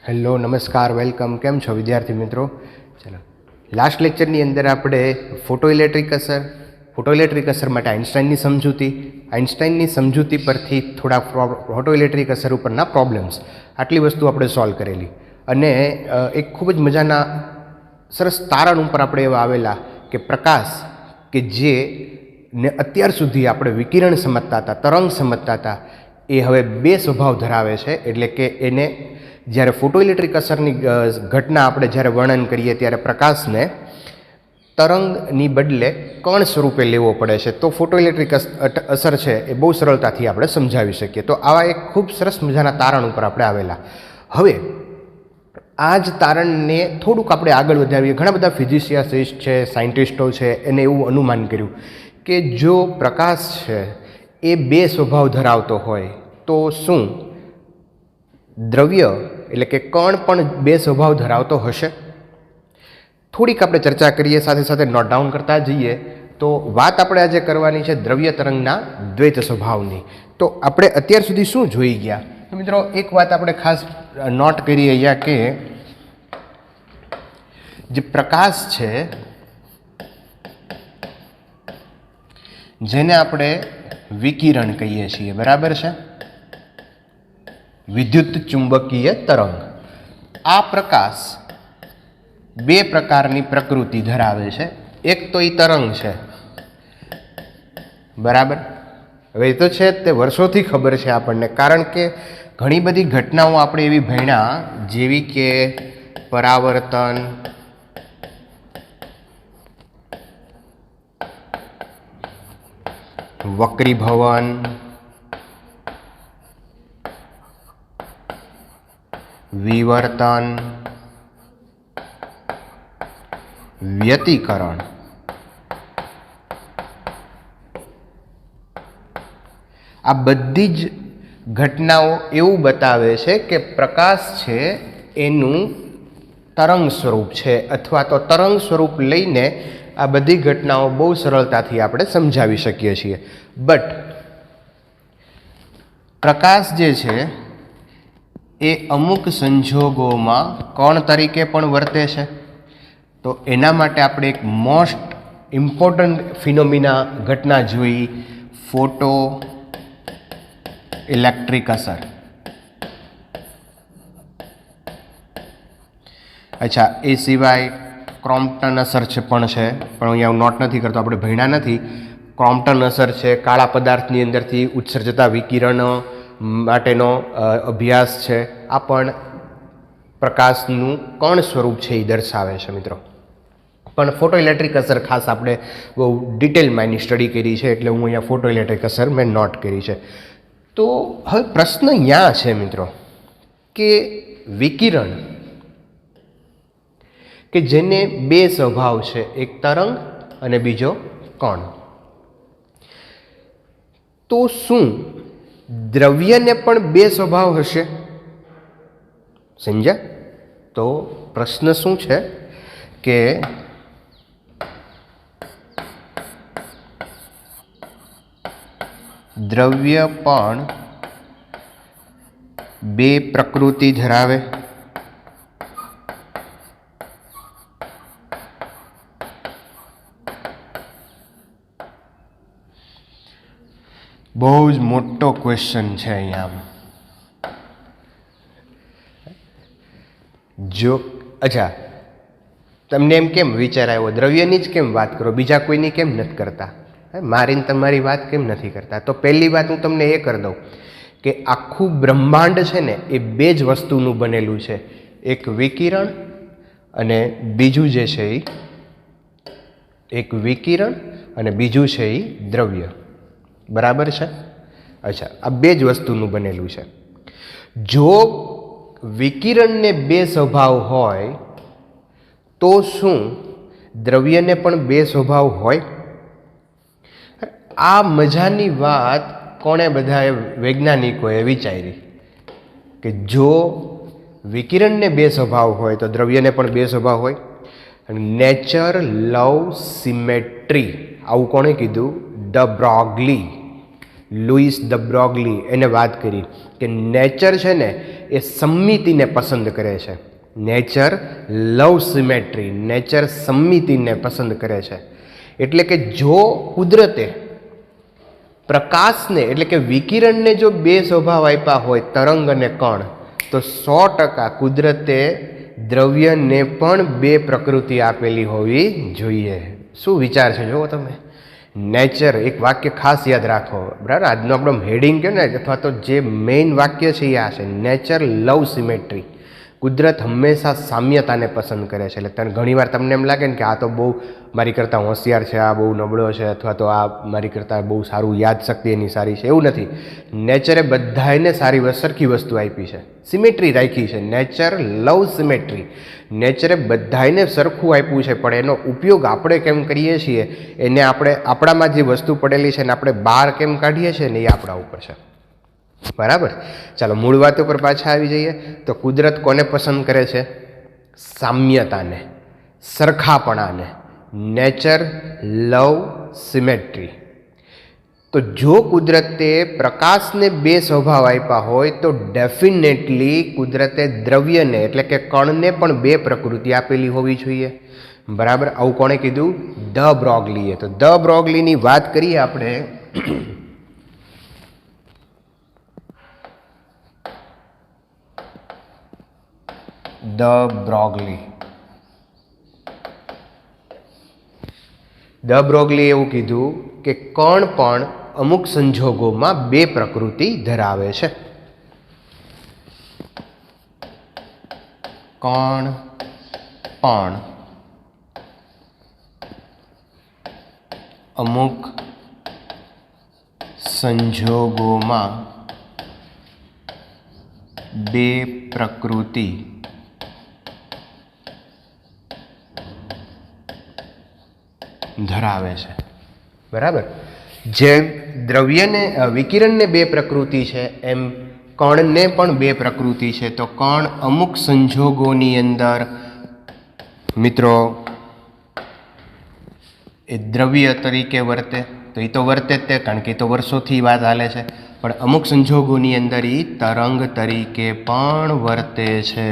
Hello, નમસ્કાર, welcome. કેમ છો વિદ્યાર્થી મિત્રો? ચલો, લાસ્ટ લેક્ચરની અંદર આપણે ફોટો ઇલેક્ટ્રિક અસર માટે આઇન્સ્ટાઈનની સમજૂતી પરથી થોડા ફોટો ઇલેક્ટ્રિક અસર ઉપરના પ્રોબ્લેમ્સ, આટલી વસ્તુ આપણે સોલ્વ કરેલી. અને એક ખૂબ જ મજાના સરસ તારણ ઉપર આપણે એવા આવેલા કે પ્રકાશ કે જે ને અત્યાર સુધી આપણે વિકિરણ સમજતા હતા, તરંગ સમજતા હતા, એ હવે બે સ્વભાવ ધરાવે છે. એટલે કે એને જ્યારે ફોટો ઇલેક્ટ્રિક અસરની ઘટના આપણે જ્યારે વર્ણન કરીએ ત્યારે પ્રકાશને તરંગની બદલે કણ સ્વરૂપે લેવો પડે છે, તો ફોટો ઇલેક્ટ્રિક અસર છે એ બહુ સરળતાથી આપણે સમજાવી શકીએ. તો આવા એક ખૂબ સરસ મજાના તારણ ઉપર આપણે આવેલા. હવે આ જ તારણને થોડુંક આપણે આગળ વધાવીએ. ઘણા બધા ફિઝિસિસ્ટ છે, સાયન્ટિસ્ટો છે, એને એવું અનુમાન કર્યું કે જો પ્રકાશ છે એ બે સ્વભાવ ધરાવતો હોય તો શું દ્રવ્ય એટલે કે કણ પણ બે સ્વભાવ ધરાવતો હશે? થોડીક આપણે ચર્ચા કરીએ, સાથે સાથે નોટ ડાઉન કરતા જઈએ. તો વાત આપણે આજે કરવાની છે દ્રવ્ય તરંગના દ્વૈત સ્વભાવની. તો આપણે અત્યાર સુધી શું જોઈ ગયા? તો મિત્રો, એક વાત આપણે ખાસ નોટ કરીએ અહીંયા કે જે પ્રકાશ છે જેને આપણે વિકિરણ કહીએ છીએ, બરાબર છે, વિદ્યુત ચુંબકીય તરંગ. આ પ્રકાશ બે પ્રકારની પ્રકૃતિ ધરાવે છે. એક તો એ તરંગ છે, બરાબર. હવે એ તો છે તે વર્ષોથી ખબર છે આપણને, કારણ કે ઘણી બધી ઘટનાઓ આપણે એવી ભણ્યા, જેવી કે પરાવર્તન, વક્રીભવન, વિવર્તન, વ્યતિકરણ. આ બધી જ ઘટનાઓ એવું બતાવે છે કે પ્રકાશ છે એનું તરંગ સ્વરૂપ છે, અથવા તો તરંગ સ્વરૂપ લઈને આ બધી ઘટનાઓ બહુ સરળતાથી આપણે સમજાવી શકીએ છીએ. બટ પ્રકાશ જે છે એ અમુક સંજોગોમાં કણ તરીકે પણ વર્તે છે. તો એના માટે આપણે એક મોસ્ટ ઇમ્પોર્ટન્ટ ફિનોમિના ઘટના જોઈ, ફોટો ઇલેક્ટ્રિક અસર. અચ્છા, એ સિવાય ક્રોમ્પટન અસર છે, પણ અહીંયા હું નોટ નથી કરતો, આપણે ભણ્યા નથી. ક્રોમ્પટન અસર છે, કાળા પદાર્થની અંદરથી ઉત્સર્જતા વિકિરણ માટેનો અભ્યાસ છે. આ પણ પ્રકાશનું કણ સ્વરૂપ છે એ દર્શાવે છે મિત્રો. પણ ફોટો ઇલેક્ટ્રિક અસર ખાસ આપણે બહુ ડિટેલમાં એની સ્ટડી કરી છે, એટલે હું અહીંયા ફોટો ઇલેક્ટ્રિક અસર મેં નોટ કરી છે. તો હવે પ્રશ્ન અહીંયા છે મિત્રો કે વિકિરણ કે જેને બે સ્વભાવ છે, એક તરંગ અને બીજો કણ, તો શું દ્રવ્યને પણ બે સ્વભાવ હશે? સમજ્યા? તો પ્રશ્ન શું છે કે દ્રવ્ય પણ બે પ્રકૃતિ ધરાવે? બહુ જ મોટો ક્વેશ્ચન છે અહીંયા. જો અચ્છા, તમને એમ કેમ વિચાર આવ્યો દ્રવ્યની જ કેમ વાત કરો, બીજા કોઈની કેમ નથી કરતા? મારીને તમારી વાત કેમ નથી કરતા? તો પહેલી વાત હું તમને એ કરી દઉં કે આખું બ્રહ્માંડ છે ને એ બે જ વસ્તુનું બનેલું છે. એક વિકિરણ અને બીજું જે છે એ દ્રવ્ય, બરાબર છે? અચ્છા, આ બે જ વસ્તુનું બનેલું છે. જો વિકિરણને બે સ્વભાવ હોય તો શું દ્રવ્યને પણ બે સ્વભાવ હોય? આ મજાની વાત કોણે બધાએ વૈજ્ઞાનિકોએ વિચારી કે જો વિકિરણને બે સ્વભાવ હોય તો દ્રવ્યને પણ બે સ્વભાવ હોય. નેચર લવ સિમેટ્રી, આવું કોણે કીધું? ડ બ્રોગલી. લुईस द ब्रॉगली એને વાત કરી કે નેચર છે ને એ સંમિતિને પસંદ કરે છે. નેચર લવ સિમેટ્રી, નેચર સંમિતિને પસંદ કરે છે. એટલે કે જો કુદરતે પ્રકાશને એટલે કે વિકિરણને જો બે સ્વભાવ આપ્યા હોય, તરંગ અને કણ, તો 100% કુદરતે દ્રવ્યને પણ બે પ્રકૃતિ આપેલી હોવી જોઈએ. શું વિચાર છે જુઓ તમે. નેચર, એક વાક્ય ખાસ યાદ રાખો, બરાબર. આજનો આપણો હેડિંગ કહે ને, અથવા તો જે મેઇન વાક્ય છે એ આ છે, નેચર લવ સિમેટ્રી. કુદરત હંમેશા સામ્યતાને પસંદ કરે છે. એટલે તને ઘણીવાર તમને એમ લાગે ને કે આ તો બહુ મારી કરતાં હોશિયાર છે, આ બહુ નબળો છે, અથવા તો આ મારી કરતાં બહુ સારું યાદશક્તિ એની સારી છે, એવું નથી. નેચરે બધાને સારી સરખી વસ્તુ આપી છે, સિમેટ્રી રાખી છે. નેચર લવ સિમેટ્રી. નેચરે બધાને સરખું આપ્યું છે, પણ એનો ઉપયોગ આપણે કેમ કરીએ છીએ, એને આપણે આપણામાં જે વસ્તુ પડેલી છે એને આપણે બહાર કેમ કાઢીએ છીએ ને એ આપણા ઉપર છે. બરાબર. ચાલો મૂળ વાત ઉપર પાછા આવી જઈએ. તો કુદરત કોને પસંદ કરે છે? સામ્યતાને, સરખાપણાને. નેચર લવ સિમેટ્રી. તો જો કુદરતે પ્રકાશને બે સ્વભાવ આપ્યા હોય તો ડેફિનેટલી કુદરતે દ્રવ્યને એટલે કે કણને પણ બે પ્રકૃતિ આપેલી હોવી જોઈએ. બરાબર. આવું કોણે કીધું? ધ બ્રોગલીએ. તો ધ બ્રોગલીની વાત કરીએ આપણે. The Broglie. ધ બ્રોગલી એવું કીધું કે કણ પણ અમુક સંજોગોમાં બે પ્રકૃતિ ધરાવે છે. કણ પણ અમુક સંજોગોમાં બે પ્રકૃતિ ધરાવે છે. બરાબર. જેમ દ્રવ્યને વિકિરણને બે પ્રકૃતિ છે, એમ કણને પણ બે પ્રકૃતિ છે. તો કણ અમુક સંજોગોની અંદર મિત્રો એ દ્રવ્ય તરીકે વર્તે, તો એ તો વર્તે જ તે, કારણ કે એ તો વર્ષોથી વાત હાલે છે. પણ અમુક સંજોગોની અંદર એ તરંગ તરીકે પણ વર્તે છે.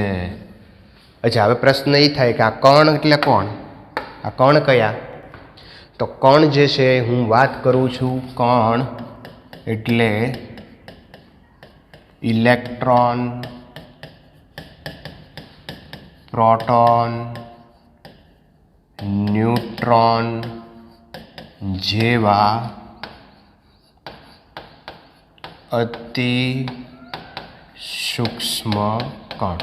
અચ્છા, હવે પ્રશ્ન એ થાય કે આ કણ એટલે કોણ? આ કણ કયા? તો કણ જે છે, હું વાત કરું છું, કણ એટલે ઇલેક્ટ્રોન, પ્રોટોન, ન્યુટ્રોન જેવા અતિ સૂક્ષ્મ કણ.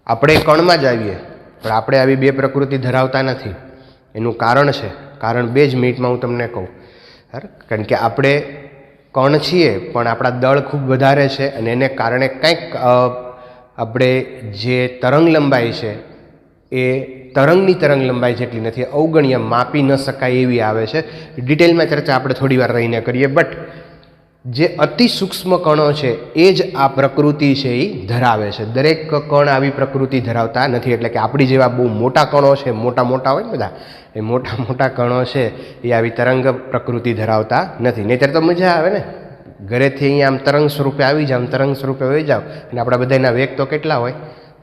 આપણે કણમાં જ આવીએ, પણ આપણે આવી બે પ્રકૃતિ ધરાવતા નથી. એનું કારણ છે. કારણ 2 જ મિનિટમાં હું તમને કહું. કારણ કે આપણે કણ છીએ, પણ આપણા દળ ખૂબ વધારે છે, અને એને કારણે કંઈક આપણે જે તરંગ લંબાઈ છે એ તરંગની તરંગ લંબાઈ જેટલી નથી, અવગણ્ય, માપી ન શકાય એવી આવે છે. ડિટેલમાં ચર્ચા આપણે થોડી વાર રહીને કરીએ. બટ જે અતિ સૂક્ષ્મ કણો છે એ જ આ પ્રકૃતિ છે એ ધરાવે છે. દરેક કણ આવી પ્રકૃતિ ધરાવતા નથી. એટલે કે આપણી જેવા બહુ મોટા કણો છે, મોટા મોટા હોય ને બધા, એ મોટા મોટા કણો છે એ આવી તરંગ પ્રકૃતિ ધરાવતા નથી. નહીંતર તો મજા આવે ને, ઘરેથી અહીંયા આમ તરંગ સ્વરૂપે આવી જાવ, તરંગ સ્વરૂપે વહી જાવ, અને આપણા બધાના વેગ તો કેટલા હોય?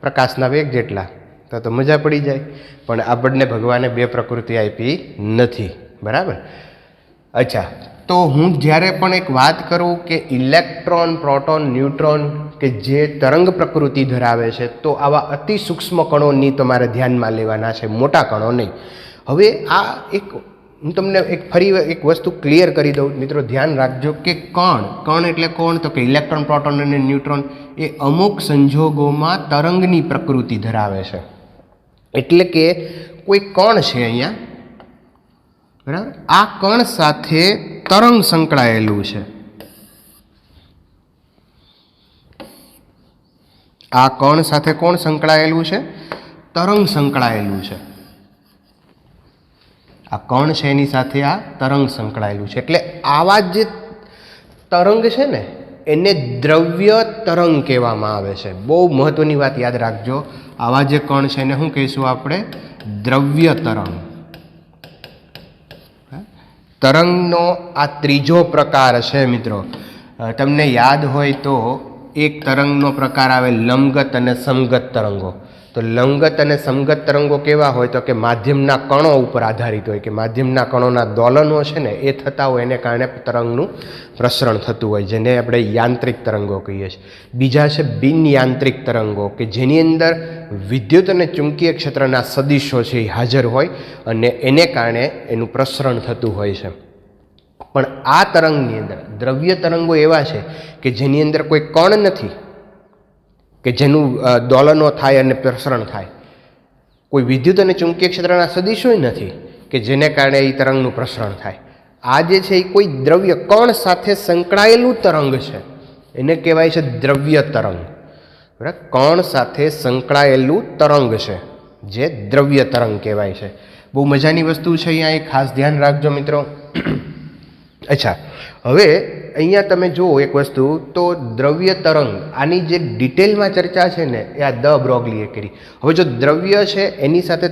પ્રકાશના વેગ જેટલા. તો મજા પડી જાય. પણ આપણને ભગવાને બે પ્રકૃતિ આપી નથી. બરાબર. અચ્છા, તો હું જ્યારે પણ એક વાત કરું કે ઇલેક્ટ્રોન, પ્રોટોન, ન્યુટ્રોન કે જે તરંગ પ્રકૃતિ ધરાવે છે, તો આવા અતિ સૂક્ષ્મ કણોની તમારે ધ્યાનમાં લેવાના છે, મોટા કણો નહીં. હવે આ હું તમને ફરી એક વસ્તુ ક્લિયર કરી દઉં મિત્રો, ધ્યાન રાખજો કે કણ એટલે કોણ? તો કે ઇલેક્ટ્રોન, પ્રોટોન અને ન્યુટ્રોન એ અમુક સંજોગોમાં તરંગની પ્રકૃતિ ધરાવે છે. એટલે કે કોઈ કણ છે અહીંયા, બરાબર, આ કણ સાથે તરંગ સંકળાયેલું છે. આ કણ સાથે કોણ સંકળાયેલું છે? તરંગ સંકળાયેલું છે. આ કણ છે એની સાથે આ તરંગ સંકળાયેલું છે. એટલે આવા જે તરંગ છે ને એને દ્રવ્ય તરંગ કહેવામાં આવે છે. બહુ મહત્વની વાત યાદ રાખજો. આવા જે કણ છે એને શું કહીશું આપણે? દ્રવ્ય તરંગ. તરંગનો આ ત્રીજો પ્રકાર છે મિત્રો. તમને યાદ હોય તો એક તરંગનો પ્રકાર આવે લંબગત અને સમગત તરંગો. તો લંબગત અને સમગત તરંગો કેવા હોય તો કે માધ્યમના કણો ઉપર આધારિત હોય, કે માધ્યમના કણોના દોલનો છે ને એ થતા હોય, એને કારણે તરંગનું પ્રસરણ થતું હોય, જેને આપણે યાંત્રિક તરંગો કહીએ છીએ. બીજા છે બિન યાંત્રિક તરંગો, કે જેની અંદર વિદ્યુત અને ચુંબકીય ક્ષેત્રના સદિશો છે એ હાજર હોય અને એને કારણે એનું પ્રસરણ થતું હોય છે. પણ આ તરંગની અંદર દ્રવ્ય તરંગો એવા છે કે જેની અંદર કોઈ કણ નથી કે જેનું દોલનો થાય અને પ્રસરણ થાય, કોઈ વિદ્યુત અને ચુંબકીય ક્ષેત્રના સદિશોય નથી કે જેને કારણે એ તરંગનું પ્રસરણ થાય. આ જે છે એ કોઈ દ્રવ્ય કણ સાથે સંકળાયેલું તરંગ છે, એને કહેવાય છે દ્રવ્ય તરંગ. બરાબર, કણ સાથે સંકળાયેલું તરંગ છે જે દ્રવ્ય તરંગ કહેવાય છે. બહુ મજાની વસ્તુ છે, અહીંયા એ ખાસ ધ્યાન રાખજો મિત્રો. અચ્છા, હવે અહીંયા તમે જુઓ એક વસ્તુ, તો દ્રવ્ય તરંગ આની જે ડિટેલમાં ચર્ચા છે ને એ આ દ બ્રોગલીએ કરી. હવે જો દ્રવ્ય છે એની સાથે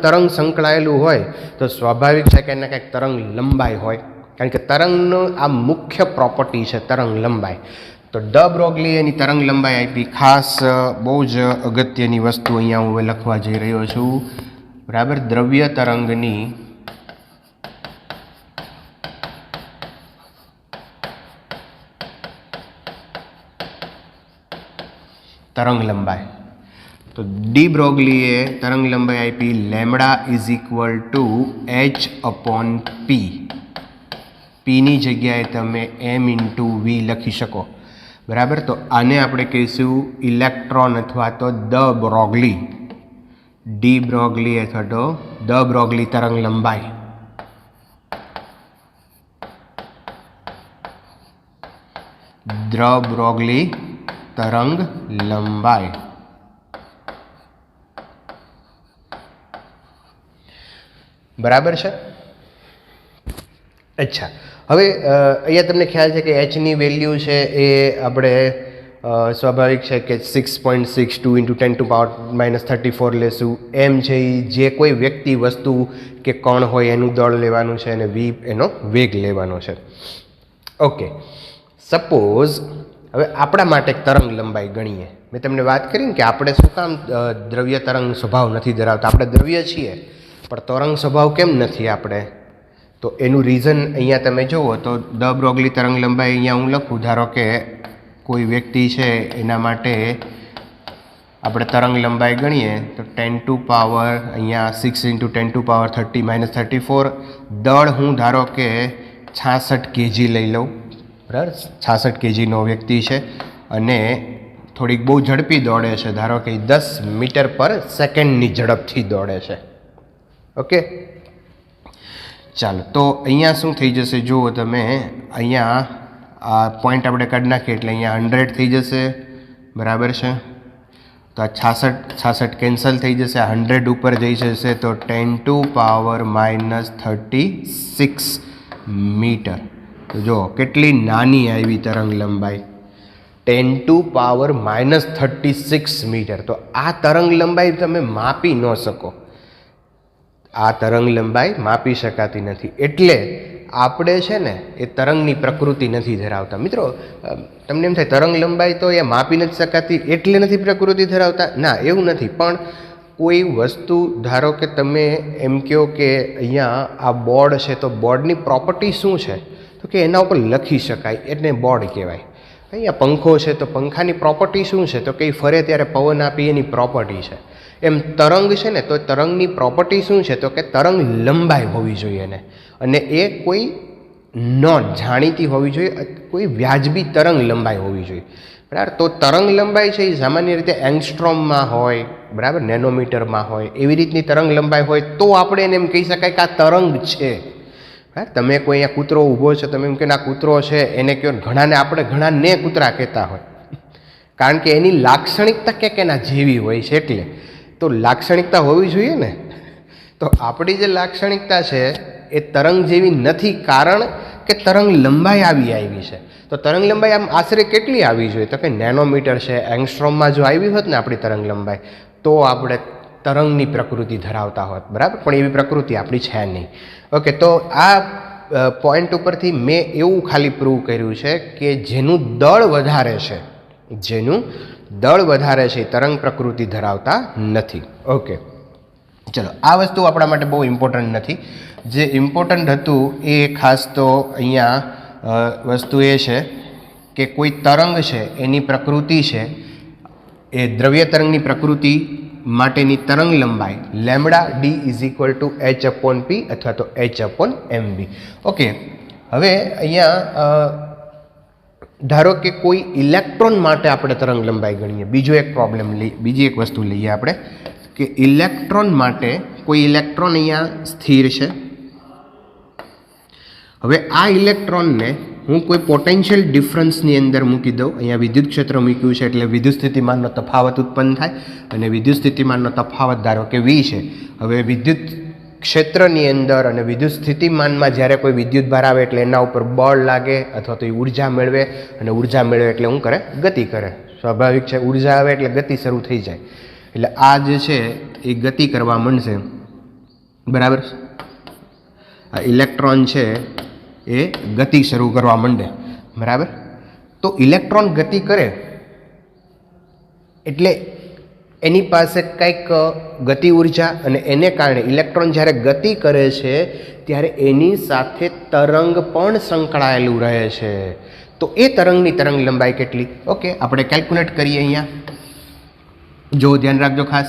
તરંગ સંકળાયેલું હોય તો સ્વાભાવિક છે કે એને કંઈક તરંગ લંબાઈ હોય, કારણ કે તરંગનો આ મુખ્ય પ્રોપર્ટી છે તરંગ લંબાઈ. તો ડ બ્રોગલીએ એની તરંગ લંબાઈ આપી. ખાસ બહુ જ અગત્યની વસ્તુ અહીંયા હું લખવા જઈ રહ્યો છું. બરાબર, દ્રવ્ય તરંગની તરંગ લંબાઈ. તો ડી બ્રોગલીએ તરંગ લંબાઈ આપી lambda is equal two h/p. પીની જગ્યાએ તમે m ઇન્ટુ વી લખી શકો. બરાબર, તો આને આપણે કહીશું ઇલેક્ટ્રોન અથવા તો દ બ્રોગલી, ડી બ્રોગલી અથવા તો દ બ્રોગલી તરંગ લંબાઈ. દ્ર બ્રોગલી તરંગ લંબાઈ. બરાબર છે. અચ્છા, હવે અહીંયા તમને ખ્યાલ છે કે એચની વેલ્યુ છે એ આપણે સ્વાભાવિક છે કે 6.62 ઇન્ટુ 10⁻⁻34 લેશું. એમ છે એ જે કોઈ વ્યક્તિ, વસ્તુ કે કણ હોય એનું દળ લેવાનું છે અને વી એનો વેગ લેવાનો છે. ઓકે, સપોઝ હવે આપણા માટે તરંગ લંબાઈ ગણીએ. મેં તમને વાત કરી ને કે આપણે શું કામ દ્રવ્ય તરંગ સ્વભાવ નથી ધરાવતા. આપણે દ્રવ્ય છીએ પણ તરંગ સ્વભાવ કેમ નથી આપણે? તો એનું રીઝન અહીંયા તમે જુઓ તો દ બ્રોગલી તરંગ લંબાઈ અહીંયા હું લખું. ધારો કે કોઈ વ્યક્તિ છે એના માટે આપણે તરંગ લંબાઈ ગણીએ તો 10⁻, અહીંયા 6 ઇન્ટુ 10⁻30⁻34. દળ હું ધારો કે 66 kg લઈ લઉં. બરાબર, 66 kgનો વ્યક્તિ છે અને થોડીક બહુ ઝડપી દોડે છે. ધારો કે 10 મીટર પર સેકન્ડની ઝડપથી દોડે છે. ઓકે, ચાલો, તો અહીંયા શું થઈ જશે જુઓ તમે. અહીંયા આ પોઈન્ટ આપણે કાઢી નાખીએ એટલે અહીંયા 100 થઈ જશે. બરાબર છે, તો આ 66 કેન્સલ થઈ જશે. 100 ઉપર જઈ જશે તો 10⁻36 મીટર. તો જો કેટલી નાની આવી તરંગ લંબાઈ, 10⁻36 મીટર. તો આ તરંગ લંબાઈ તમે માપી ન શકો. આ તરંગ લંબાઈ માપી શકાતી નથી. એટલે આપણે છે ને એ તરંગની પ્રકૃતિ નથી ધરાવતા. મિત્રો, તમને એમ થાય તરંગ લંબાઈ તો એ માપી નથી શકાતી એટલે નથી પ્રકૃતિ ધરાવતા. ના, એવું નથી. પણ કોઈ વસ્તુ ધારો કે તમે એમ કહો કે અહીંયા આ બોર્ડ છે, તો બોર્ડની પ્રોપર્ટી શું છે? તો કે એના ઉપર લખી શકાય એટલે બોર્ડ કહેવાય. અહીંયા પંખો છે તો પંખાની પ્રોપર્ટી શું છે? તો કે ફરે ત્યારે પવન આપી એની પ્રોપર્ટી છે. એમ તરંગ છે ને, તો તરંગની પ્રોપર્ટી શું છે? તો કે તરંગ લંબાઈ હોવી જોઈએ એને, અને એ કોઈ નોન જાણીતી હોવી જોઈએ, કોઈ વ્યાજબી તરંગ લંબાઈ હોવી જોઈએ. બરાબર, તો તરંગ લંબાઈ છે એ સામાન્ય રીતે એંગસ્ટ્રોમમાં હોય, બરાબર, નેનોમીટરમાં હોય, એવી રીતની તરંગ લંબાઈ હોય તો આપણે એને એમ કહી શકાય કે આ તરંગ છે. તમે કોઈ અહીંયા કૂતરો ઊભો છે, તમે એમ કે આ કૂતરો છે, એને કહો. આપણે ઘણાને કૂતરા કહેતા હોય, કારણ કે એની લાક્ષણિકતા કે એના જેવી હોય છે. એટલે તો લાક્ષણિકતા હોવી જોઈએ ને. તો આપણી જે લાક્ષણિકતા છે એ તરંગ જેવી નથી, કારણ કે તરંગ લંબાઈ આવી છે. તો તરંગ લંબાઈ આમ આશરે કેટલી આવી જોઈએ? તો કે નેનોમીટર છે. એંગસ્ટ્રોમમાં જો આવી હોત ને આપણી તરંગ લંબાઈ, તો આપણે તરંગની પ્રકૃતિ ધરાવતા હોત. બરાબર, પણ એવી પ્રકૃતિ આપણી છે નહીં. ઓકે, તો આ પોઈન્ટ ઉપરથી મેં એવું ખાલી પ્રૂવ કર્યું છે કે જેનું દળ વધારે છે, જેનું દળ વધારે છે તરંગ પ્રકૃતિ ધરાવતા નથી. ઓકે, ચલો આ વસ્તુ આપણા માટે બહુ ઇમ્પોર્ટન્ટ નથી. જે ઇમ્પોર્ટન્ટ હતું એ ખાસ તો અહીંયા વસ્તુ એ છે કે કોઈ તરંગ છે એની પ્રકૃતિ છે, એ દ્રવ્ય તરંગની પ્રકૃતિ માટેની તરંગ લંબાઈ lambda D is equal two h/p અથવા તો h/mv. ઓકે, હવે અહીંયા ધારો કે કોઈ ઇલેક્ટ્રોન માટે આપણે તરંગ લંબાઈ ગણીએ. બીજો એક પ્રોબ્લેમ બીજી એક વસ્તુ લઈએ આપણે કે ઇલેક્ટ્રોન માટે કોઈ ઇલેક્ટ્રોન અહીંયા સ્થિર છે. હવે આ ઇલેક્ટ્રોનને હું કોઈ પોટેન્શિયલ ડિફરન્સની અંદર મૂકી દઉં. અહીંયા વિદ્યુત ક્ષેત્ર મૂક્યું છે એટલે વિદ્યુત સ્થિતિમાનનો તફાવત ઉત્પન્ન થાય અને વિદ્યુત સ્થિતિમાનનો તફાવત ધારો કે V છે. હવે વિદ્યુત ક્ષેત્રની અંદર અને વિદ્યુત સ્થિતિમાનમાં જ્યારે કોઈ વિદ્યુત ભાર આવે એટલે એના ઉપર બળ લાગે અથવા તો એ ઉર્જા મેળવે, અને ઉર્જા મેળવે એટલે શું કરે? ગતિ કરે. સ્વાભાવિક છે, ઉર્જા આવે એટલે ગતિ શરૂ થઈ જાય. એટલે આ જે છે એ ગતિ કરવા માંડશે. બરાબર, આ ઇલેક્ટ્રોન છે એ ગતિ શરૂ કરવા માંડે. બરાબર, તો ઇલેક્ટ્રોન ગતિ કરે એટલે એની પાસે કંઈક ગતિ ઉર્જા, અને એને કારણે ઇલેક્ટ્રોન જ્યારે ગતિ કરે છે ત્યારે એની સાથે તરંગ પણ સંકળાયેલું રહે છે. તો એ તરંગની તરંગ લંબાઈ કેટલી? ઓકે, આપણે કેલ્ક્યુલેટ કરીએ. અહીંયા જો ધ્યાન રાખજો ખાસ,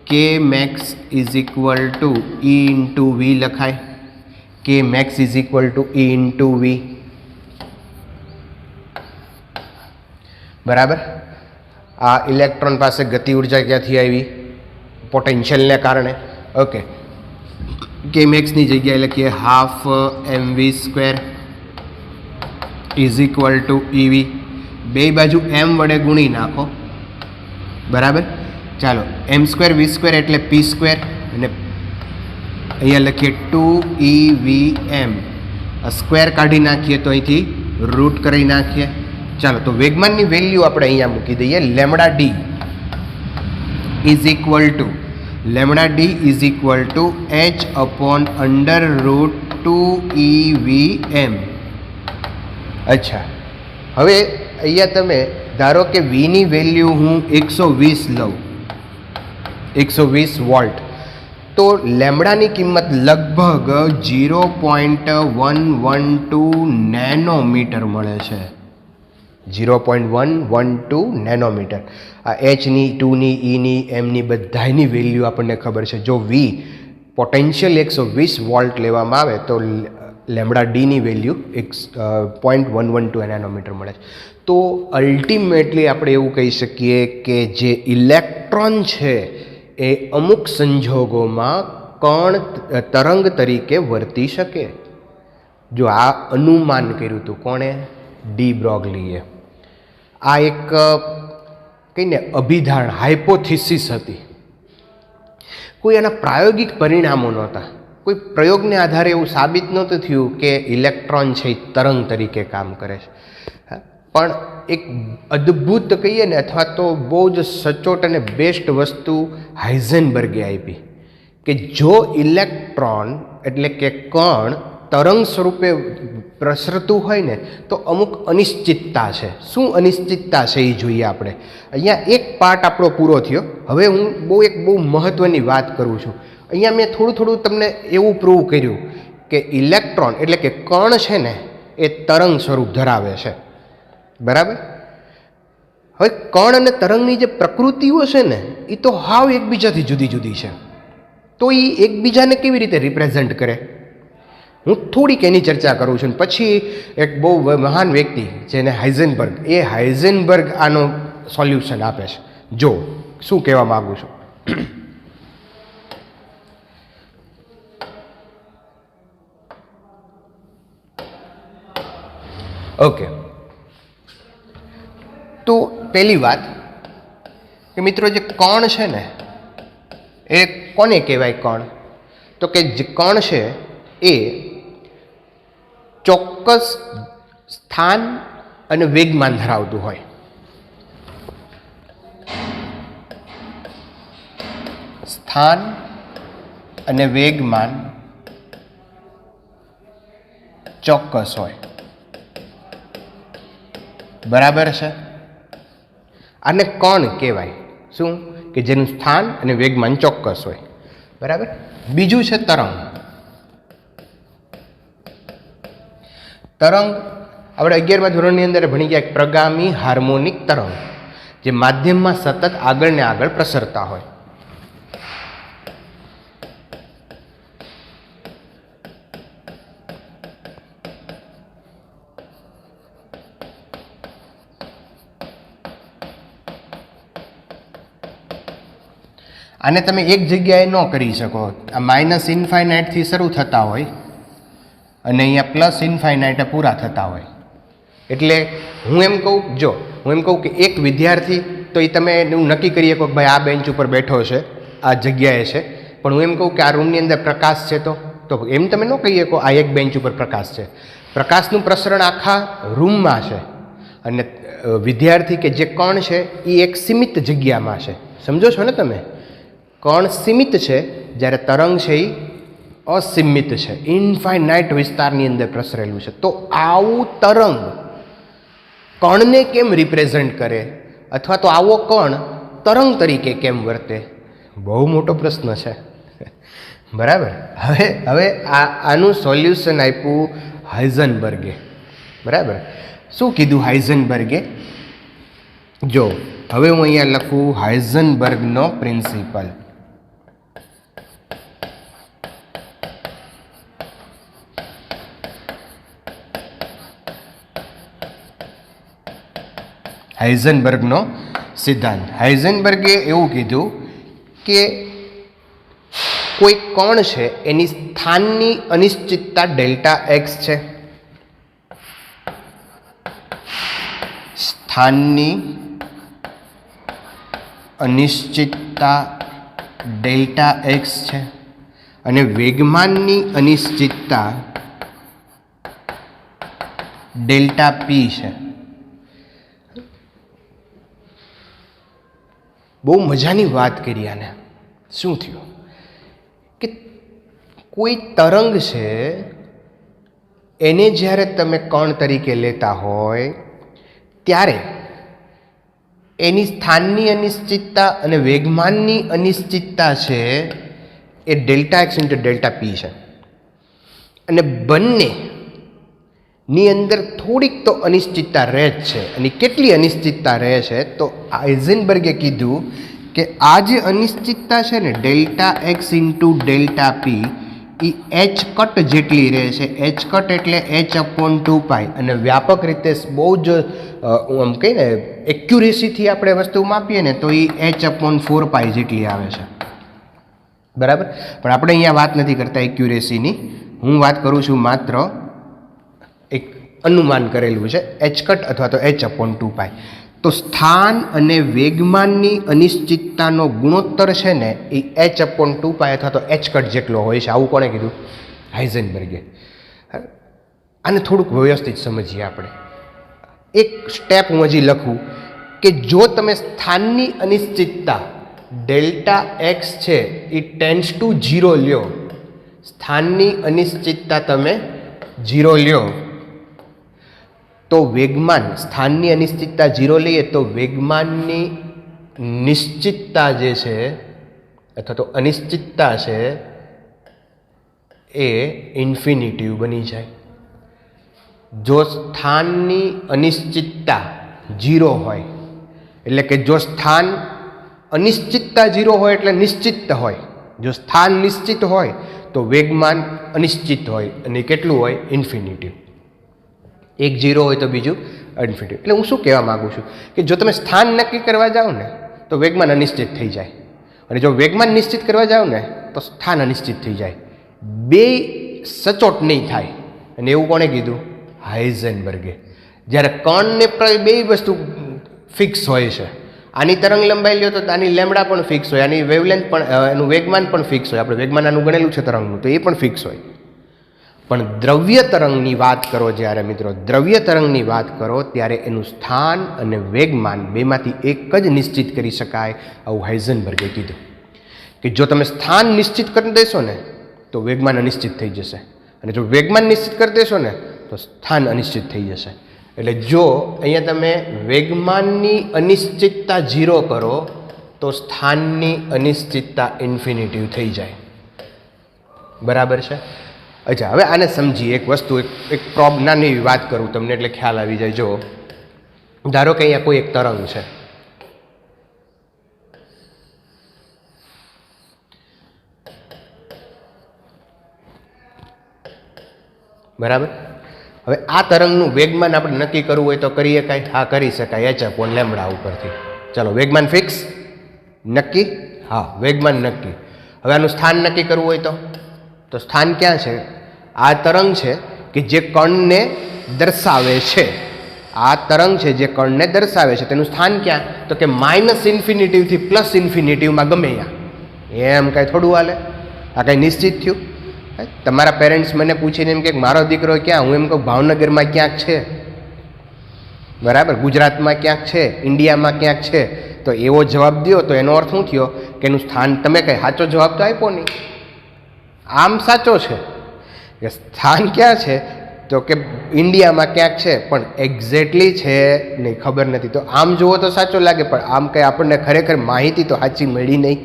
કે max is equal to E into V લખાય. કે max is equal to E into V. બરાબર, આ ઇલેક્ટ્રોન પાસે ગતિ ઉર્જા ક્યાંથી આવી? પોટેન્શિયલને કારણે. ઓકે, કે મેક્સની જગ્યાએ લખીએ half mv² is equal two EV. બે બાજુ m વડે ગુણી નાખો. બરાબર, ચાલો m² v² એટલે p², અને અહીંયા લખીએ 2EVM. સ્ક્વેર કાઢી નાખીએ તો અહીંથી રૂટ કરી નાખીએ. ચાલો, તો વેગમાનની વેલ્યુ આપણે અહીંયા મૂકી દઈએ. Lambda D is equal two h/√2EVM. અચ્છા, હવે અહીંયા તમે ધારો કે વીની વેલ્યુ હું 120 લઉં, 120 વોલ્ટ, તો લેમડાની કિંમત લગભગ 0.112 નેનોમીટર મળે છે. 0.112 નેનોમીટર. આ Hની, 2ની, Eની, Mની બધાની વેલ્યુ આપણને ખબર છે. જો V પોટેન્શિયલ 120 વોલ્ટ લેવામાં આવે તો લેમડા ડીની વેલ્યુ 0.112 નેનોમીટર મળે છે. તો અલ્ટિમેટલી આપણે એવું કહી શકીએ કે જે ઇલેક્ટ્રોન છે એ અમુક સંજોગોમાં કણ તરંગ તરીકે વર્તી શકે. જો આ અનુમાન કર્યું હતું કોણે? ડી બ્રોગલીએ. આ એક કહીને અભિધારણા, હાઇપોથિસિસ હતી. કોઈ એના પ્રાયોગિક પરિણામો નહોતા. કોઈ પ્રયોગને આધારે એવું સાબિત નહોતું થયું કે ઇલેક્ટ્રોન છે એ તરંગ તરીકે કામ કરે છે. પણ એક અદ્ભુત કહીએ ને, અથવા તો બહુ જ સચોટ અને બેસ્ટ વસ્તુ હાઇઝનબર્ગે આપી કે જો ઇલેક્ટ્રોન એટલે કે કણ તરંગ સ્વરૂપે પ્રસરતું હોય ને તો અમુક અનિશ્ચિતતા છે. શું અનિશ્ચિતતા છે એ જોઈએ આપણે. અહીંયા એક પાર્ટ આપણો પૂરો થયો. હવે હું બહુ મહત્ત્વની વાત કરું છું. અહીંયા મેં થોડું તમને એવું પ્રૂવ કર્યું કે ઇલેક્ટ્રોન એટલે કે કણ છે ને એ તરંગ સ્વરૂપ ધરાવે છે. બરાબર, હવે કણ અને તરંગની જે પ્રકૃતિઓ છે ને એ તો હાવ એકબીજાથી જુદી જુદી છે. તો એ એકબીજાને કેવી રીતે રિપ્રેઝેન્ટ કરે? હું થોડીક એની ચર્ચા કરું છું. પછી એક બહુ મહાન વ્યક્તિ જેને હાઇઝનબર્ગ, એ હાઇઝનબર્ગ આનો સોલ્યુશન આપે છે. જો શું કહેવા માગું છું. ઓકે, તો પહેલી વાત કે મિત્રો જે કણ છે ને એ કોને કહેવાય? કણ તો કે જે કણ છે એ ચોક્કસ સ્થાન અને વેગમાન ધરાવતું હોય. સ્થાન અને વેગમાન ચોક્કસ હોય. બરાબર છે. આને કણ કહેવાય. શું? કે જેનું સ્થાન અને વેગમાન ચોક્કસ હોય. બરાબર. બીજું છે તરંગ. તરંગ આપણે 11મા ધોરણની અંદર ભણી ગયા એક પ્રગામી હાર્મોનિક તરંગ જે માધ્યમમાં સતત આગળ ને આગળ પ્રસરતા હોય. આને તમે એક જગ્યાએ ન કરી શકો. આ માઇનસ ઇન્ફાઇનાઇટથી શરૂ થતા હોય અને અહીંયા પ્લસ ઇન્ફાઇનાઇટે પૂરા થતા હોય. એટલે હું એમ કહું કે એક વિદ્યાર્થી તો એ તમે એવું નક્કી કરી શકો કે ભાઈ આ બેન્ચ ઉપર બેઠો છે, આ જગ્યાએ છે. પણ હું એમ કહું કે આ રૂમની અંદર પ્રકાશ છે તો એમ તમે ન કહી શકો આ એક બેન્ચ ઉપર પ્રકાશ છે. પ્રકાશનું પ્રસરણ આખા રૂમમાં છે અને વિદ્યાર્થી કે જે કણ છે એ એક સીમિત જગ્યામાં છે. સમજો છો ને તમે? કણ સીમિત છે જ્યારે તરંગ છે એ અસીમિત છે, ઇન્ફાઇનાઇટ વિસ્તારની અંદર પ્રસરેલું છે. તો આવું તરંગ કણને કેમ રિપ્રેઝન્ટ કરે અથવા તો આવો કણ તરંગ તરીકે કેમ વર્તે? બહુ મોટો પ્રશ્ન છે. બરાબર. હવે આનું સોલ્યુશન આપ્યું હાઇઝનબર્ગે. બરાબર. શું કીધું હાઇઝનબર્ગે? જો હવે હું અહીંયા લખું હાઇઝનબર્ગનો પ્રિન્સિપલ. હાઇઝનબર્ગનો સિદ્ધાંત. હાઇઝનબર્ગે એવું કીધું કે કોઈ કણ છે એની સ્થાનની અનિશ્ચિતતા ડેલ્ટા એક્સ છે. સ્થાનની અનિશ્ચિતતા ડેલ્ટા એક્સ છે અને વેગમાનની અનિશ્ચિતતા ડેલ્ટા પી છે. બહુ મજાની વાત કરી આને. શું થયું કે કોઈ તરંગ છે એને જ્યારે તમે કણ તરીકે લેતા હોય ત્યારે એની સ્થાનની અનિશ્ચિતતા અને વેગમાનની અનિશ્ચિતતા છે એ delta X into delta P છે. અને બંનેની અંદર થોડીક તો અનિશ્ચિતતા રહે જ છે. અને કેટલી અનિશ્ચિતતા રહે છે? તો હાઇઝનબર્ગે કીધું કે આ જે અનિશ્ચિતતા છે ને delta X into delta P એ એચ કટ જેટલી રહે છે. એચ કટ એટલે h/2π અને વ્યાપક રીતે બહુ જ આમ કહીએ ને એક્યુરેસીથી આપણે વસ્તુ માપીએ ને તો એ h/4π જેટલી આવે છે. બરાબર. પણ આપણે અહીંયા વાત નથી કરતા એક્યુરેસીની. હું વાત કરું છું માત્ર એક અનુમાન કરેલું છે એચ કટ અથવા તો h/2π. તો સ્થાન અને વેગમાનની અનિશ્ચિતતાનો ગુણોત્તર છે ને એ h/2π અથવા તો એચ કટ જેટલો હોય છે. આવું કોણે કીધું? હાઇઝનબર્ગે. આને થોડુંક વ્યવસ્થિત સમજીએ આપણે. એક સ્ટેપ હું હજી લખું કે જો તમે સ્થાનની અનિશ્ચિતતા ડેલ્ટા એક્સ છે એ ટેન્ડ્સ ટુ 0 લ્યો, સ્થાનની અનિશ્ચિતતા તમે 0 લ્યો તો વેગમાન, સ્થાનની અનિશ્ચિતતા 0 લઈએ તો વેગમાનની નિશ્ચિતતા જે છે અથવા તો અનિશ્ચિતતા છે એ ઇન્ફિનિટિવ બની જાય. જો સ્થાનની અનિશ્ચિતતા 0 હોય એટલે કે જો સ્થાન અનિશ્ચિતતા 0 હોય એટલે નિશ્ચિત હોય. જો સ્થાન નિશ્ચિત હોય તો વેગમાન અનિશ્ચિત હોય અને કેટલું હોય? ઇન્ફિનિટિવ. એક 0 હોય તો બીજું ઇન્ફિનિટિવ. એટલે હું શું કહેવા માગું છું કે જો તમે સ્થાન નક્કી કરવા જાઓ ને તો વેગમાન અનિશ્ચિત થઈ જાય અને જો વેગમાન નિશ્ચિત કરવા જાઓ ને તો સ્થાન અનિશ્ચિત થઈ જાય. બે સચોટ નહીં થાય. અને એવું કોણે કીધું? હાઇઝનબર્ગે. જ્યારે કણને બે વસ્તુ ફિક્સ હોય છે. આની તરંગ લંબાઈ લ્યો તો આની લેમડા પણ ફિક્સ હોય, આની વેવલેન્થ પણ, એનું વેગમાન પણ ફિક્સ હોય. આપણે વેગમાન આનું ગણેલું છે તરંગનું, તો એ પણ ફિક્સ હોય. પણ દ્રવ્ય તરંગની વાત કરો જ્યારે મિત્રો, દ્રવ્ય તરંગની વાત કરો ત્યારે એનું સ્થાન અને વેગમાન બેમાંથી એક જ નિશ્ચિત કરી શકાય. આવું હાઇઝનબર્ગે કીધું કે જો તમે સ્થાન નિશ્ચિત કરી દેશો ને તો વેગમાન અનિશ્ચિત થઈ જશે અને જો વેગમાન નિશ્ચિત કરી દેશો ને તો સ્થાન અનિશ્ચિત થઈ જશે. એટલે જો અહીંયા તમે વેગમાનની અનિશ્ચિતતા 0 કરો તો સ્થાનની અનિશ્ચિતતા ઇન્ફિનિટિવ થઈ જાય. બરાબર છે. અચ્છા, હવે આને સમજીએ. એક વસ્તુ, એક નાની વાત કરું તમને એટલે ખ્યાલ આવી જાય. જો ધારો કે અહીંયા કોઈ એક તરંગ છે, બરાબર. હવે આ તરંગનું વેગમાન આપણે નક્કી કરવું હોય તો કરીએ કાંઈ? હા, કરી શકાય. h/λ ઉપરથી. ચાલો, વેગમાન ફિક્સ નક્કી. હા, વેગમાન નક્કી. હવે આનું સ્થાન નક્કી કરવું હોય તો સ્થાન ક્યાં છે? આ તરંગ છે કે જે કણને દર્શાવે છે. આ તરંગ છે જે કણને દર્શાવે છે, તેનું સ્થાન ક્યાં? તો કે -ઇન્ફિનિટીવથી +ઇન્ફિનિટીવમાં ગમે ત્યાં. એમ કાંઈ થોડું હાલે? આ કાંઈ નિશ્ચિત થયું? તમારા પેરેન્ટ્સ મને પૂછીને એમ કે મારો દીકરો ક્યાં? હું એમ કહું ભાવનગરમાં ક્યાંક છે, બરાબર, ગુજરાતમાં ક્યાંક છે, ઇન્ડિયામાં ક્યાંક છે. તો એવો જવાબ દો તો એનો અર્થ શું થયો? કે એનું સ્થાન, તમે કંઈ સાચો જવાબ તો આપ્યો નહીં. આમ સાચો છે કે સ્થાન ક્યાં છે? તો કે ઇન્ડિયામાં ક્યાંક છે, પણ એક્ઝેક્ટલી છે નહીં, ખબર નથી. તો આમ જુઓ તો સાચો લાગે, પણ આમ કંઈ આપણને ખરેખર માહિતી તો સાચી મળી નહીં.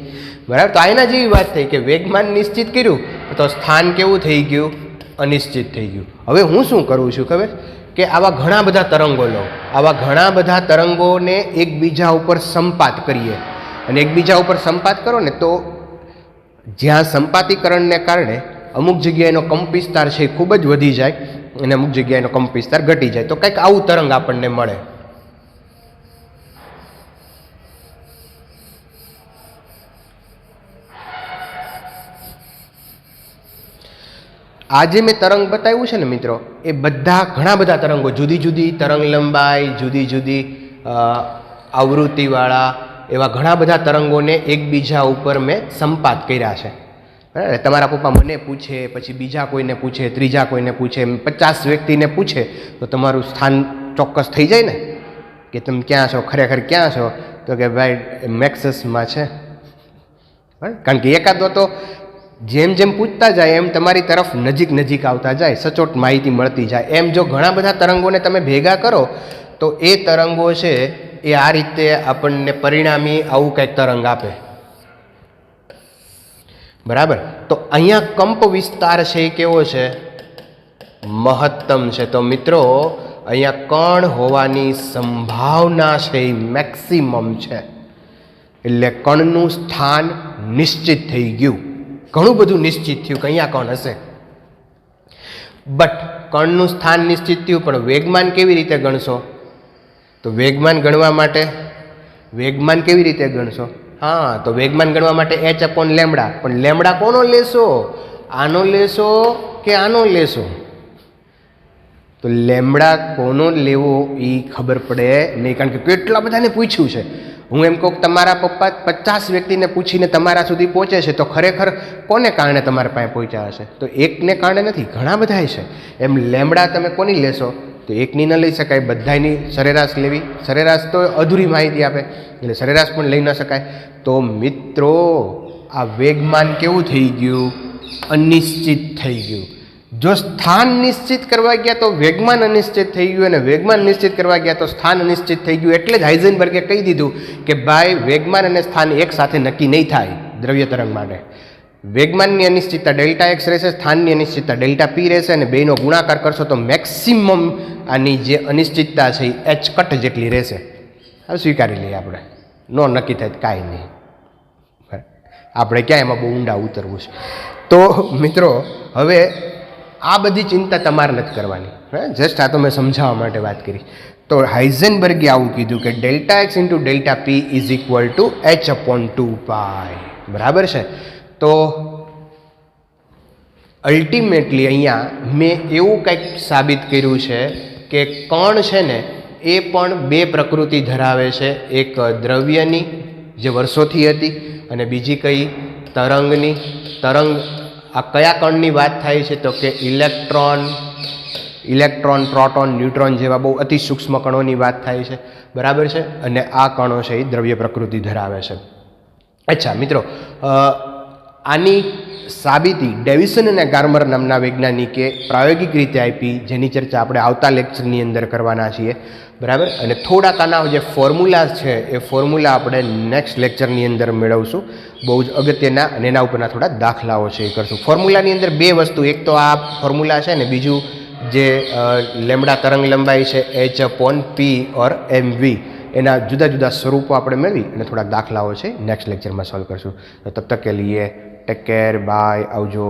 બરાબર. તો આના જેવી વાત થઈ કે વેગમાન નિશ્ચિત કર્યું તો સ્થાન કેવું થઈ ગયું? અનિશ્ચિત થઈ ગયું. હવે હું શું કરું છું ખબર? કે આવા ઘણા બધા તરંગો લો, આવા ઘણા બધા તરંગોને એકબીજા ઉપર સંપાત કરીએ. અને એકબીજા ઉપર સંપાત કરો ને તો જ્યાં સંપાતીકરણને કારણે અમુક જગ્યાએનો કંપ વિસ્તાર છે એ ખૂબ જ વધી જાય અને અમુક જગ્યાએનો કંપ વિસ્તાર ઘટી જાય. તો કંઈક આવું તરંગ આપણને મળે. આ જે મેં તરંગ બતાવ્યું છે ને મિત્રો, એ બધા ઘણા બધા તરંગો, જુદી જુદી તરંગ લંબાઈ, જુદી જુદી આવૃત્તિવાળા એવા ઘણા બધા તરંગોને એકબીજા ઉપર મેં સંપાત કર્યા છે. બરાબર. તમારા પપ્પા મને પૂછે, પછી બીજા કોઈને પૂછે, ત્રીજા કોઈને પૂછે, 50 વ્યક્તિને પૂછે તો તમારું સ્થાન ચોક્કસ થઈ જાય ને કે તમે ક્યાં છો, ખરેખર ક્યાં છો? તો કે ભાઈ મેક્સસમાં છે. કારણ કે એકાદો તો જેમ જેમ પૂછતા જાય એમ તમારી તરફ નજીક આવતા જાય, સચોટ માહિતી મળતી જાય. એમ જો ઘણા બધા તરંગોને તમે ભેગા કરો તો એ તરંગો છે એ આ રીતે આપણને પરિણામી આવું કંઈક તરંગ આપે. બરાબર. તો અહીંયા કંપ વિસ્તાર છે એ કેવો છે? મહત્તમ છે. તો મિત્રો અહીંયા કણ હોવાની સંભાવના છે એ મેક્સિમમ છે. એટલે કણનું સ્થાન નિશ્ચિત થઈ ગયું. ઘણું બધું નિશ્ચિત થયું કે અહીંયા કણ હશે. બટ કણનું સ્થાન નિશ્ચિત થયું, પણ વેગમાન કેવી રીતે ગણશો? તો વેગમાન ગણવા માટે વેગમાન કેવી રીતે ગણશો? હા, તો વેગમાન ગણવા માટે h/λ. પણ લેમડા કોનો લેશો? આનો લેશો કે આનો લેશો? તો લેમડા કોનો લેવો એ ખબર પડે નહીં. કારણ કે કેટલા બધાને પૂછ્યું છે. હું એમ કહું તમારા પપ્પા 50 વ્યક્તિને પૂછીને તમારા સુધી પહોંચે છે, તો ખરેખર કોને કારણે તમારા પાસે પહોંચ્યા હશે? તો એકને કારણે નથી, ઘણા બધા છે. એમ લેમડા તમે કોની લેશો? તો એકની ન લઈ શકાય, બધાની સરેરાશ લેવી. સરેરાશ તો અધૂરી માહિતી આપે, એટલે સરેરાશ પણ લઈ ન શકાય. તો મિત્રો આ વેગમાન કેવું થઈ ગયું? અનિશ્ચિત થઈ ગયું. જો સ્થાન નિશ્ચિત કરવા ગયા તો વેગમાન અનિશ્ચિત થઈ ગયું, અને વેગમાન નિશ્ચિત કરવા ગયા તો સ્થાન અનિશ્ચિત થઈ ગયું. એટલે જ હાઇઝનબર્ગે કહી દીધું કે ભાઈ વેગમાન અને સ્થાન એક સાથે નક્કી નહીં થાય દ્રવ્ય તરંગ માટે. વેગમાનની અનિશ્ચિતતા Δx રહેશે, સ્થાનની અનિશ્ચિતતા Δp રહેશે, અને બેનો ગુણાકાર કરશો તો મેક્સિમમ આની જે અનિશ્ચિતતા છે એ h જેટલી રહેશે. હવે સ્વીકારી લઈએ આપણે, નો નક્કી થાય કાંઈ નહીં, આપણે ક્યાં એમાં બહુ ઊંડા ઉતરવું છે. તો મિત્રો હવે આ બધી ચિંતા તમારે નથી કરવાની. જસ્ટ આ તો મેં સમજાવવા માટે વાત કરી. તો હાઇઝનબર્ગે આવું કીધું કે Δx × Δp = h/2π. બરાબર છે. તો અલ્ટિમેટલી અહીંયા મેં એવું કંઈક સાબિત કર્યું છે કે કણ છે ને એ પણ બે પ્રકૃતિ ધરાવે છે. એક દ્રવ્યની જે વર્ષોથી હતી, અને બીજી કઈ? તરંગની. તરંગ આ કયા કણની વાત થાય છે? તો કે ઇલેક્ટ્રોન, પ્રોટોન, ન્યુટ્રોન જેવા બહુ અતિ સૂક્ષ્મ કણોની વાત થાય છે. બરાબર છે. અને આ કણો છે એ દ્રવ્ય પ્રકૃતિ ધરાવે છે. અચ્છા મિત્રો, આની સાબિતી ડેવિસન અને ગાર્મર નામના વૈજ્ઞાનિકે પ્રાયોગિક રીતે આપી, જેની ચર્ચા આપણે આવતા લેક્ચરની અંદર કરવાના છીએ, બરાબર. અને થોડાક આના જે ફોર્મ્યુલા છે એ ફોર્મ્યુલા આપણે નેક્સ્ટ લેક્ચરની અંદર મેળવશું, બહુ જ અગત્યના, અને એના ઉપરના થોડા દાખલાઓ છે એ કરશું. ફોર્મ્યુલાની અંદર બે વસ્તુ, એક તો આ ફોર્મ્યુલા છે ને બીજું જે લેમ્બડા તરંગ લંબાઈ છે h/p ઓર mv, એના જુદા જુદા સ્વરૂપો આપણે મેળવી અને થોડાક દાખલાઓ છે નેક્સ્ટ લેક્ચરમાં સોલ્વ કરશું. તો તબ તક કે લીએ ટેક કેર, બાય, આવજો.